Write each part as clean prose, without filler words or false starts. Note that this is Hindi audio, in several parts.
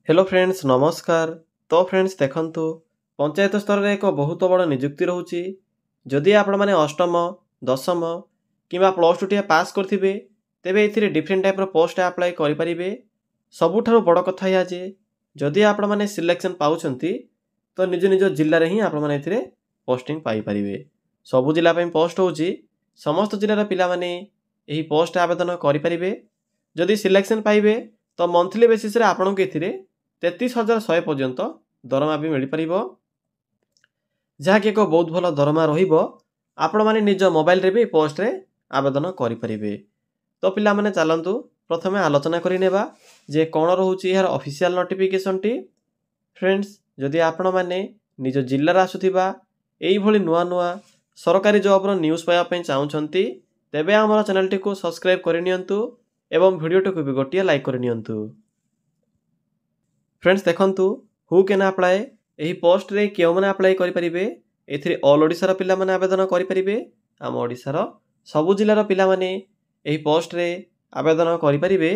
हेलो फ्रेंड्स नमस्कार। तो फ्रेंड्स देखंतु पंचायत स्तर रे एक बहुत बड़ नियुक्ति रहउची। जदि आपण माने अष्टम दशम किंबा प्लस टू टिया पास करथिबे तेबे एथिरे डिफरेंट टाइप रो पोस्ट अप्लाई करि परिबे। सबुठारु बड़ कथा या जे जदि आपण माने सिलेक्शन पाउछंती तो निज निज जिल्ला रे ही आपण माने एथिरे पोस्टिंग पाई परिबे। सबु जिल्ला पई पोस्ट होउची, समस्त जिल्ला रा पिला माने एही पोस्ट आवेदन करि परिबे। जदि सिलेक्शन पाइबे तो मंथली बेसिस रे आपण के एथिरे 33,100 पर्यंत दरमा भी मिल पारिबो, जहाँकि एक बहुत भल दरमा रहिबो। आपण माने निज मोबाइल रे भी पोस्ट रे आवेदन करि परिबे। तो पिला माने चलंतु प्रथमे आलोचना करि नेबा जे कोन रहउची यार ऑफिशियल नोटिफिकेशन टी। फ्रेंड्स जदि आपण माने निज जिल्ला रा आसुथिबा एई भली नुआ नुआ सरकारी जॉब रो न्यूज़ पाया पई चाहुचंती तेबे हमर चैनल टी को सब्सक्राइब करि नियंतु एवं वीडियो टी को भी गोटिया लाइक करि नियंतु। फ्रेंड्स देखंतु हु कैन अप्लाई एही पोस्ट रे केउ माने अप्लाई करि परिबे। एथिरे ऑल ओडिसा रा पिला माने आवेदन करि परिबे। आम ओडिसा रा सबु जिल्ला रा पिला माने एही पोस्ट रे आवेदन करि परिबे।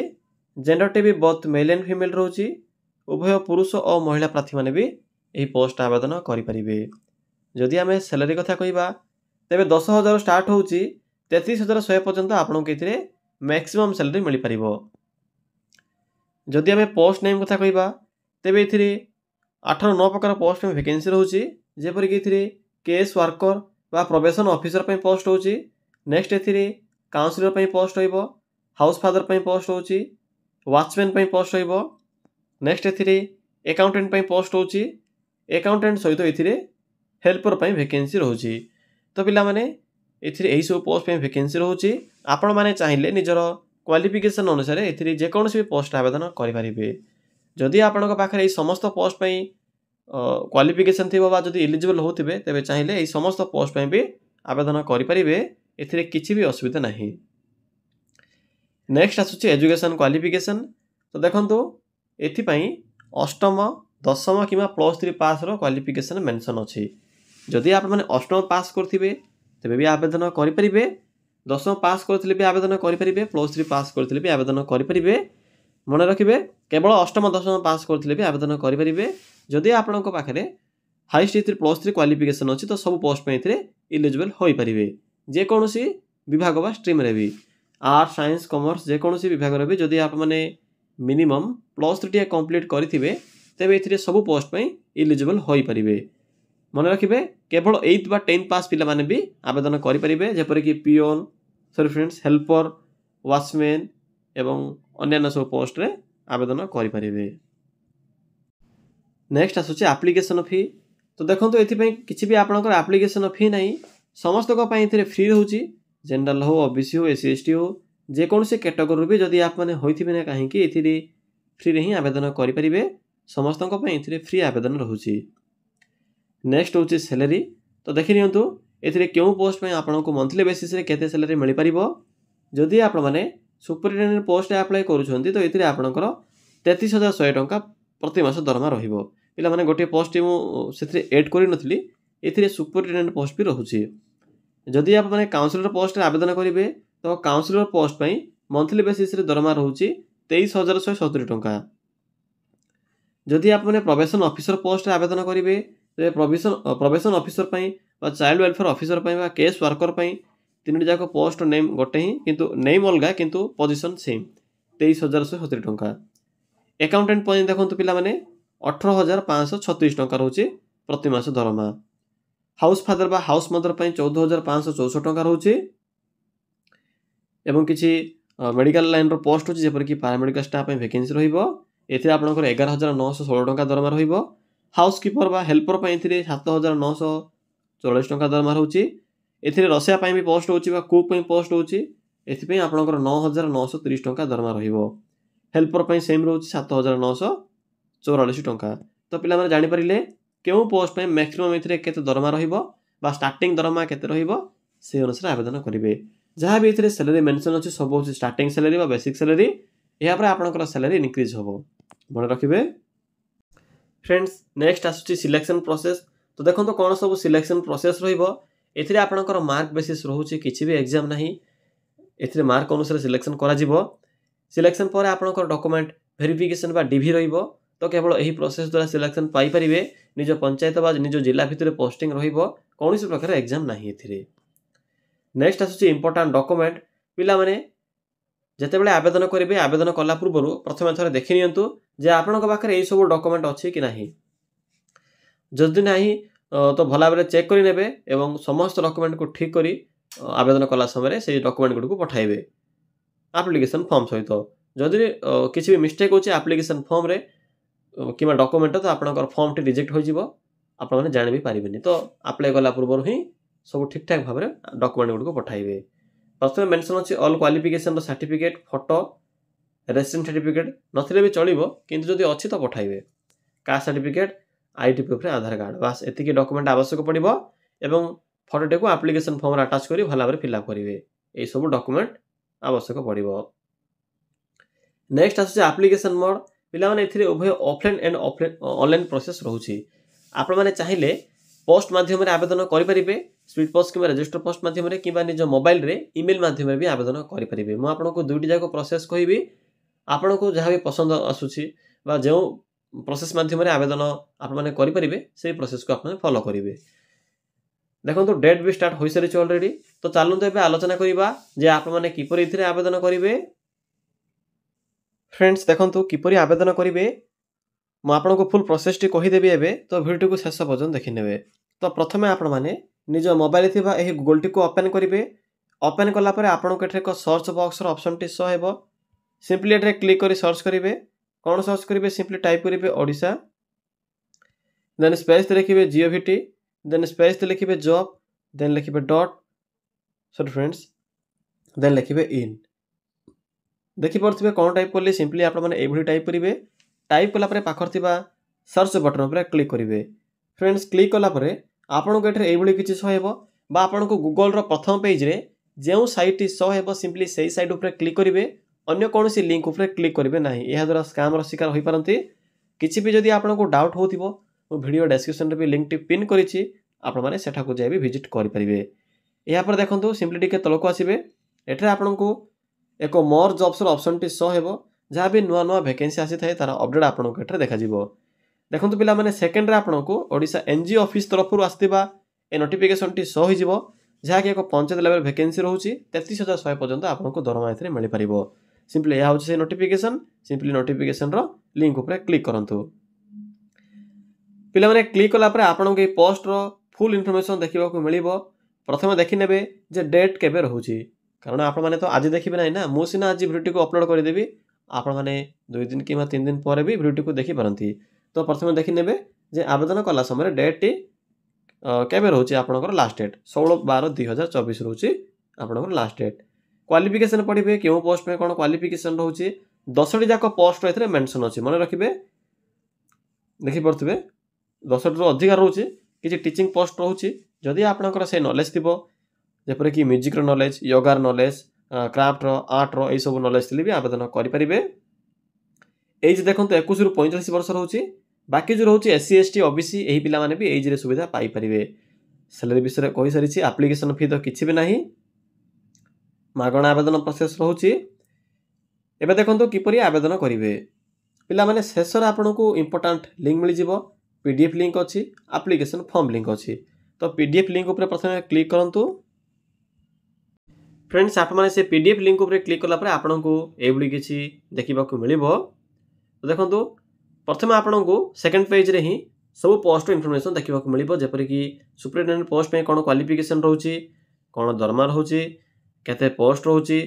जेंडर टे भी बोथ मेल एंड फीमेल रहउची, उभय पुरुष और महिला प्रार्थी माने भी एही पोस्ट आवेदन करि परिबे। जदि आमे सैलरी कथा कहिबा तेबे 10,000 स्टार्ट होउची 33,100 पर्यंत आपन के एथिरे मैक्सिमम सैलरी मिलि परिबो। जदि आमे पोस्ट नेम कथा कहिबा तेबे एथिरे 8 9 प्रकार पोस्ट में वैकेंसी रहउची, जेपरि कि एथिरे केस वर्कर बा प्रोबेशन ऑफिसर पई पोस्ट होउची। नेक्स्ट एथिरे काउंसलर पई पोस्ट होइबो, हाउस फादर पई पोस्ट होउची, वॉचमैन पई पोस्ट होइबो। नेक्स्ट एथिरे अकाउंटेंट पई पोस्ट होउची, अकाउंटेंट सहित एथिरे हेल्पर पई वैकेंसी रहउची। तो पिला माने एथिरे एही सब पोस्ट पई वैकेंसी रहउची। आपण माने चाहिले निजर क्वालिफिकेशन अनुसार एथिरे जे कोनोसी भी पोस्ट आवेदन करि परिबे। जदि आपनक पाखरे एही समस्त पोस्ट पई क्वालिफिकेशन थिबो बा जदि एलिजिबल होथिबे तेबे चाहिले एही समस्त पोस्ट पई भी आवेदन करि परिबे। एथिरे किछि भी असुविधा नाही। नेक्स्ट आसुची एजुकेशन क्वालिफिकेशन। तो देखंतु एथि पई अष्टम दशम किबा प्लस 3 पास रो क्वालिफिकेशन मेंशन अछि। जदि आप माने अष्टम पास करथिबे तेबे भी आवेदन करि परिबे, दशम पास करथिले भी आवेदन करि परिबे, प्लस 3 पास करथिले भी आवेदन करि परिबे। मन रखिबे केवल अष्टम दशम पास करथिले भी आवेदन करि परिबे। जदि आपनक पाखरे हाईएस्ट एथिरे प्लस 3 क्वालिफिकेशन अछि तो सब पोस्ट पे एथिरे एलिजिबल होई परिबे। जे कोनोसी विभाग बा स्ट्रीम रे भी, आर्ट साइंस कॉमर्स जे कोनोसी विभाग रे भी जदि आप माने मिनिमम प्लस 3 टिया कंप्लीट करथिबे तेबे एथिरे सब पोस्ट पे एलिजिबल होई परिबे। मन रखिबे केवल 8th बा 10th पास पिला माने भी आवेदन करि परिबे, जेपरि कि peon sorry friends helper, watchman एवं अन्य सब पोस्ट रे आवेदन करि परिबे। नेक्स्ट आसुची एप्लीकेशन फी। तो देखंतु एथि पई किछि भी आपनकर एप्लीकेशन फी नाही, समस्त को पई एथिरे फ्री रहउची। जनरल हो, ओबीसी हो, एससी एसटी हो, जे कोनोसी कैटेगरी भी जदि आप माने होइथिबे ना काहे कि एथिरे फ्री रे ही आवेदन करि परिबे। समस्त को पई एथिरे फ्री आवेदन रहउची। नेक्स्ट होउची सैलरी। तो देखि नियंतु एथिरे केउ पोस्ट पई आपनको मंथली बेसिस रे केते सैलरी मिलि परिबो। जदि आपण माने सुपरिटेंडेंट पोस्ट अप्लाई करूछंती तो एथिरे आपनकर 33,100 टंका प्रति मास दरमा रहिबो। पिला माने गोटे पोस्ट मु सेथिरे ऐड करि नथली, एथिरे सुपरिटेंडेंट पोस्ट भी रहउची। जदि आप माने काउंसलर पोस्ट रे आवेदन करिवे तो काउंसलर पोस्ट पई मंथली बेसिस रे दरमा रहउची 23,170 टंका। जदि आप माने प्रोबेशन ऑफिसर पोस्ट रे आवेदन करिवे ते प्रोबेशन ऑफिसर पई बा चाइल्ड वेलफेयर ऑफिसर पई बा केस वर्कर पई तीनटी जाको पोस्ट नेम गोटे ही, किंतु नेम अलगा किंतु पोजीशन सेम 23,170 टंका। अकाउंटेंट पई देखंतु पिला माने 18,536 टंका रहउची प्रति मास दरमा। हाउस फादर बा हाउस मदर पई 14,564 टंका रहउची। एवं किछि मेडिकल लाइन रो पोस्ट होची, जेपर कि पैरामेडिकल स्टाफ पई वैकेंसी रहिबो। एथिरे आपनकर 11,916 टंका दरमा रहिबो। हाउसकीपर बा हेल्पर पई एथिरे 7,944 टंका दरमा रहउची। एथिरे रसिया पई भी पोस्ट होची बा कुक पई पोस्ट होची, एथि पई आपनकर 9,930 टंका दरमा रहिबो। हेल्पर पई सेम रहउची 7,944 टंका। तो पिला माने जानि परिले केउ पोस्ट पई मैक्सिमम एथिरे केते दरमा रहिबो बा स्टार्टिंग दरमा केते रहिबो से अनुसार आवेदन करिवे। जहाँ भी एथिरे सैलरी मेंशन अछि सब होची स्टार्टिंग सैलरी बा बेसिक सैलरी। एहा पर आपनकर सैलरी इंक्रीज होबो, मन रखिबे। फ्रेंड्स नेक्स्ट आसुची सिलेक्शन प्रोसेस। तो देखंतु कोन सब सिलेक्शन प्रोसेस रहिबो। एथिरे आपनकर मार्क बेसिस रहउची, किछि भी एग्जाम नाही। एथिरे मार्क अनुसार सिलेक्शन करा जिवो। सिलेक्शन पर आपनकर डॉक्यूमेंट वेरिफिकेशन बा डीवी रहिबो। तो केवल यही प्रोसेस द्वारा सिलेक्शन पाइपर निज पंचायत बा निज जिला भितर पोस्टिंग कौन प्रकार एग्जाम ना ए। नेक्स्ट आसूँ इंपोर्टाट डॉक्यूमेंट पिला माने जितेबाला आवेदन करेंगे आवेदन कला पूर्व प्रथम थोड़े देखी नियंतु जे आपण पाखे यही सब डॉक्यूमेंट अच्छी कि नहीं। जदि ना तो भल भाव चेक करे एवं समस्त डॉक्यूमेंट को ठीक करी आवेदन कला समय से डॉक्यूमेंट गुड़ को पठाइबे एप्लिकेशन फॉर्म सहित। जदि किसी भी मिस्टेक होची एप्लिकेशन फॉर्म रे कि डॉक्यूमेंट तो आपनकर फॉर्म टी रिजेक्ट हो जिवो आपण माने जानि भी पारिबेनी। तो अप्लाई कला पूर्व ही सब ठीक ठाक भाव में डॉक्यूमेंट गुड़ को पठाइबे। प्रथम मेंशन अच्छी all qualification certificate photo resident certificate नथिले भी चलिबो किंतु जदि अच्छी तो पठाइबे। Caste certificate ID proof Aadhaar card बास एतिकी डॉक्यूमेंट आवश्यक पड़िबो एवं फोटोटे को एप्लिकेशन फॉर्म अटैच करी भल भाव फिलअप करेंगे ये सब डॉक्यूमेंट आवश्यक पड़िबो। नेक्स्ट आसुचे एप्लिकेशन मोड पिला माने एथिरे उभय ऑफलाइन एंड ऑनलाइन प्रोसेस रहउची। आपण माने चाहिए पोस्ट माध्यम आवेदन करें स्पीड पोस्ट कि रजिस्टर पोस्ट माध्यम कि निज मोबाइल रे ईमेल माध्यम भी आवेदन करें। मुझे आपको दुईटी जाक प्रोसेस कहबी आपन को जहाँ भी पसंद आसूची जो प्रोसेस माध्यम आवेदन आपरें से प्रोसेस को आप फॉलो करेंगे। देखो तो डेट भी स्टार्ट हो सारी ऑलरेडी। तो चलते ए आलोचना करवा जे आपने किपर आवेदन करेंगे। फ्रेंड्स देखो किपर आवेदन करेंगे मुझे को फुल प्रोसेस टी कहीदेवी एवं तो भिडियो को शेष पर्यटन देखने। तो प्रथम आपण मैंने निज मोबाइल थिबा एही गूगल टी को ओपन करेंगे। ओपन कला परे आपन को एक search box option T show हेबो सिंपली एटे क्लिक करी सर्च करेंगे। कौन सर्च करेंगे सिंपली टाइप करेंगे ओडिशा देन स्पेस लिखिए जीओवीटी देन स्पेस लिखिए जॉब देन लिखिए डॉट सॉरी फ्रेंड्स देन लिखिए इन देखी पड़े कौन टाइप कले सिंपली आपड़ी टाइप करेंगे। टाइप कला पाखर सर्च बटन पर क्लिक करेंगे। फ्रेंड्स क्लिक कला आपन को ये किसी शो हेबो बा आपन को गूगल प्रथम पेज रे जो साइट शो हेबो सिंपली से साइट उपर क्लिक करेंगे। अन्य कौन सी लिंक उपर क्लिक करेंगे ना यह द्वारा स्कैम शिकार हो पारती। किसी भी जदि आपको डाउट हो वीडियो डिस्क्रिप्शन रे भी लिंक टी पिन करिछि आपने सेठा को जाए विजिट करेंगे। यहाँ देखो सिंपली टी तलक आसबे एठे आपन को एक more jobs option T show हेबो जहाँ भी नुआ नुआ वैकेंसी आसी थाए तार अपडेट आपको एठे देखा जिवो। देखो पिला माने सेकेंड रे आपन को ओडिशा एनजीओ ऑफिस तरफ आसथिबा ए नोटिफिकेशन टी शो हो जिवो जहाँकि एक पंचायत लेवल वैकेंसी रोची 33,100 पर्यंत आपको दरमा एथरे मिल पारिबो। सिंपली यह होची से नोटिफिकेशन सिंपली नोटिफिकेशन रो लिंक ऊपर क्लिक करंतु। पिला माने क्लिक कला परे आपन के पोस्ट रो फुल इन्फॉर्मेशन देखिबा को मिलिबो। प्रथम देखि नेबे जे डेट केबे रहउची कारण आपण माने तो आज देखिबे नै ना मु सिना आज वीडियो को अपलोड कर देबी आपण माने 2 दिन कि 3 दिन पर भी वीडियो को देखि पारंती। तो प्रथम देखि नेबे जे आवेदन कला समय डेट टी केबे रहउची आपनकर लास्ट डेट 16/12/2024 रहउची आपनकर लास्ट डेट। क्वालिफिकेशन पढ़िबे केउ पोस्ट में कोन क्वालिफिकेशन रहउची 10टी जाक पोस्ट एथरे मेंशन अछि मन रखिबे देखि पड़थबे 10टी रो अधिक रहउची किछि टीचिंग पोस्ट रहउची जदि आपनकर से नॉलेज थिबो जेपरे कि म्यूजिक रो नॉलेज योगा रो नॉलेज क्राफ्ट रो आर्ट रो ए सब नॉलेज थिले भी आवेदन करि परिबे। एज देखो 21 रु 45 वर्ष रहउची बाकी जो रहउची एससी एसटी ओबीसी एही पिला माने भी एज रे सुविधा पाई परिबे। सैलरी विषय कहि सारिछि एप्लिकेशन फी तो किछि भी नाही मागणा आवेदन प्रोसेस रहउची। एबे देखंतु किपरि आवेदन करिवे पिला माने शेषर आपन को इंपोर्टेंट लिंक मिल जिवो पीडीएफ लिंक अछि एप्लिकेशन फॉर्म लिंक अछि। तो पीडीएफ लिंक ऊपर प्रथम क्लिक करंतु। फ्रेंड्स आप माने से पीडीएफ लिंक ऊपर क्लिक कला परे आपन को एबुली किछि देखिबा को मिलिबो। तो देखंतु प्रथम आपन को सेकंड पेज रे ही सब पोस्ट इन्फॉर्मेशन देखिबा को मिलिबो जेपरि कि सुपरिटेंडेंट पोस्ट में कोन क्वालिफिकेशन रहउची कोन दरमा रहउची केते पोस्ट रहउची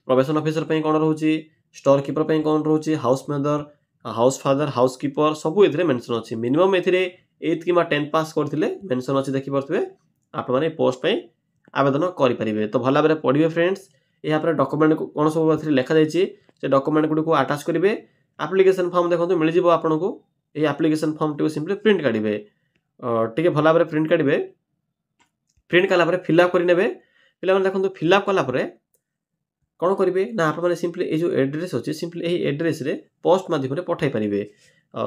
प्रोबेशन ऑफिसर पे कोन रहउची स्टोर कीपर पे कोन रहउची house mother house father house keeper सब एथरे मेंशन अछि। मिनिमम एथरे 8 किमा 10 पास करथिले मेंशन अछि देखि परथबे आप माने पोस्ट पे आवेदन करि परिबे। तो भला बरे पढिबे फ्रेंड्स यहाँ पर डॉक्यूमेंट कोन सब एथरे लिखा जायछि से डॉक्यूमेंट गुडी को अटैच करिवे। एप्लिकेशन फॉर्म देखो मिल जिवो आपन को ए एप्लिकेशन फॉर्म टी सिंपली प्रिंट काढिबे टिके भला बरे प्रिंट काढिबे। प्रिंट कला परे फिलअप करि नेबे पिला माने देखंतु फिलअप कला परे कौन करेंगे ना आप सिंपली ये जो एड्रेस अच्छे सिंपली यही एड्रेस रे पोस्ट माध्यम पठाई पारे।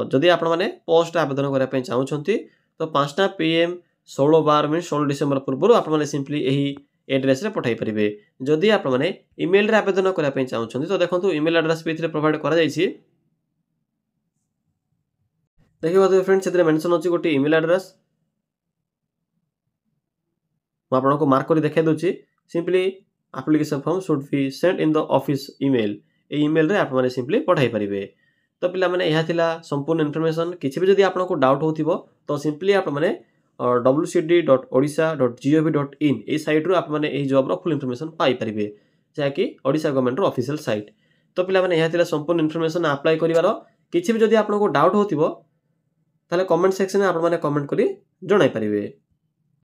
जदि आप पोस्ट आवेदन करने चाहते तो 5टा PM 16/12 डिसेम्बर पूर्व आप सिंपली यही एड्रेस रे पठाई पारे। जदि आप ईमेल रे आवेदन करने चाहते तो देखो ईमेल एड्रेस भी प्रोवाइड करा जायछि देखिए फ्रेंड्स से मेंशन अच्छी गोटे इमेल एड्रेस मुझे मार्क कर देखा दूसरी simply application form should be send in the office email A email रे आप सिंपली पठाई पारे। तो पिला माने यह थिला संपूर्ण इनफॉरमेशन किसी भी जदि आपको डाउट होतिबो तो सिंपली आप माने wcd.odisha.gov.in ए साइट रो आप माने एही जॉब रो फुल इनफॉरमेशन पाई परिबे जाकि ओडिशा गवर्नमेंट रो ऑफिशियल साइट। तो पिला माने यह थिला संपूर्ण इनफॉरमेशन अप्लाई करिवार किसी भी जदि आपको डाउट होतिबो ताले कमेंट सेक्शन में आप माने कमेंट करी जणाई परिबे।